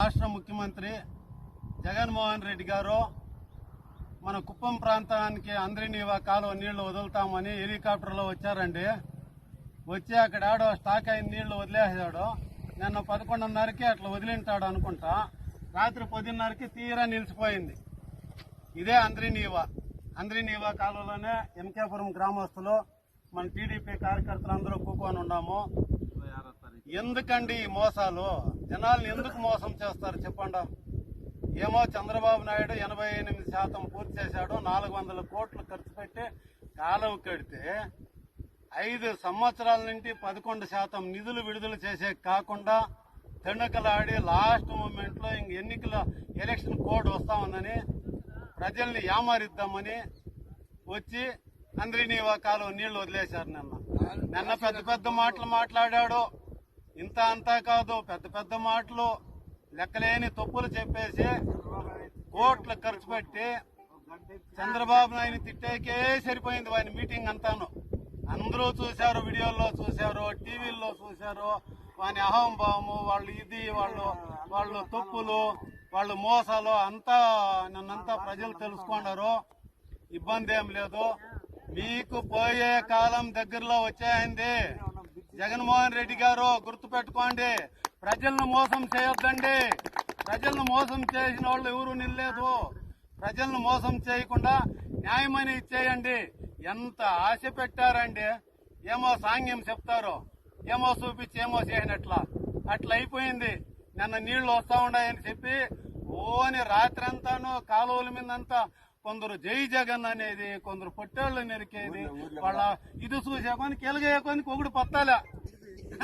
రాష్ట్ర ముఖ్యమంత్రి జగన్మోహన్ రెడ్డి గారు మన కుప్పం ప్రాంతానికి అందరినీవా కాలువ నీళ్లు వదులుతామని హెలికాప్టర్లో వచ్చారండి. వచ్చి అక్కడ ఆడో స్టాక్ అయిన నీళ్లు వదిలేసాడు. నిన్న 11:30కి అట్లా వదిలింటాడు అనుకుంటా. రాత్రి 10:30కి తీరా నిలిచిపోయింది. ఇదే అంద్రినీవా కాలువలోనే ఎంకేపురం గ్రామస్తులు మన టీడీపీ కార్యకర్తలు అందరూ కూకొని ఉన్నాము. ఎందుకండి ఈ మోసాలు? జనాల్ని ఎందుకు మోసం చేస్తారు చెప్పండి. ఏమో చంద్రబాబు నాయుడు 88% పూర్తి చేశాడు, 400 కోట్లు ఖర్చు పెట్టి కాలువ కడితే 5 సంవత్సరాల నుండి 11% నిధులు విడుదల చేసే కాకుండా తెండకలాడి లాస్ట్ మూమెంట్ లో ఎన్నికల ఎలక్షన్ కోడ్ వస్తా ఉందని ప్రజల్ని యామారిద్దామని వచ్చి అంద్రినీవా కాలువ నీళ్లు వదిలేశారు. నిన్న పెద్ద పెద్ద మాటలు మాట్లాడాడు. ఇంత అంతా కాదు, పెద్ద పెద్ద మాటలు లెక్కలేని తప్పులు చెప్పేసి కోట్లు ఖర్చు పెట్టి చంద్రబాబు నాయుడు తిట్టేకే సరిపోయింది వాని మీటింగ్ అంతాను. అందరూ చూశారు, వీడియోల్లో చూశారు, టీవీల్లో చూశారు. వాని అహంభావము, వాళ్ళు తప్పులు, వాళ్ళు మోసాలు అంతా నన్నంతా ప్రజలు తెలుసుకున్నారు. ఇబ్బంది ఏం లేదు. మీకు పోయే కాలం దగ్గరలో వచ్చేయండి. జగన్మోహన్ రెడ్డి గారు గుర్తుపెట్టుకోండి, ప్రజలను మోసం చేయొద్దండి. ప్రజలను మోసం చేసిన వాళ్ళు ఎవరు నిల్లేదు. ప్రజలను మోసం చేయకుండా న్యాయమని ఇచ్చేయండి. ఎంత ఆశ పెట్టారండి. ఏమో సాంగ్యం చెప్తారు, ఏమో చూపించి ఏమో చేయనట్లా అట్లా అయిపోయింది. నిన్న నీళ్లు వస్తా ఉన్నాయని చెప్పి ఓని రాత్రంతాను కాలువల మీదంతా కొందరు జై జగన్ అనేది, కొందరు పొట్టేళ్లు నెరికేది, వాళ్ళ ఇది చూసేకొని కెలగేయకొని ఒకడు పత్తాలే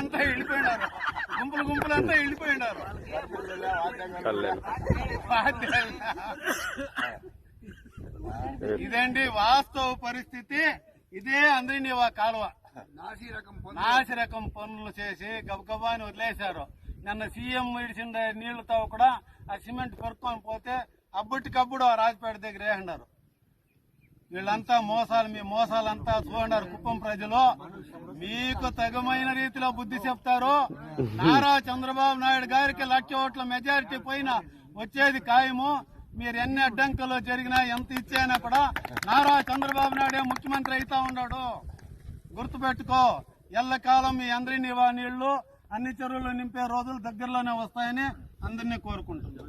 అంతా వెళ్ళిపోయినారు. గుంపులంతా వెళ్ళిపోయినారు. ఇదండి వాస్తవ పరిస్థితి. ఇదే అంద్రినీవా కాలువ నాసి రకం పనులు చేసి గబగబాని వదిలేశారు. నిన్న సీఎం ఇడిచిన నీళ్లతో కూడా ఆ సిమెంట్ కొరుక్కొని పోతే అప్పటికప్పుడు ఆ రాజపేట దగ్గర వేసినారు. వీళ్ళంతా మోసాలు, మీ మోసాలంతా చూడన్నారు. కుప్పం ప్రజలు మీకు తగమైన రీతిలో బుద్ధి చెప్తారు. నారా చంద్రబాబు నాయుడు గారికి 1,00,000 ఓట్ల మెజారిటీ పైన వచ్చేది ఖాయము. మీరు ఎన్ని అడ్డంకులు జరిగినా ఎంత ఇచ్చాయినా కూడా నారా చంద్రబాబు నాయుడే ముఖ్యమంత్రి అవుతా ఉన్నాడు. గుర్తుపెట్టుకో. ఎల్లకాలం మీ అంద్రినీవా నీళ్లు అన్ని చెరువులు నింపే రోజులు దగ్గరలోనే వస్తాయని అందరినీ కోరుకుంటున్నాం.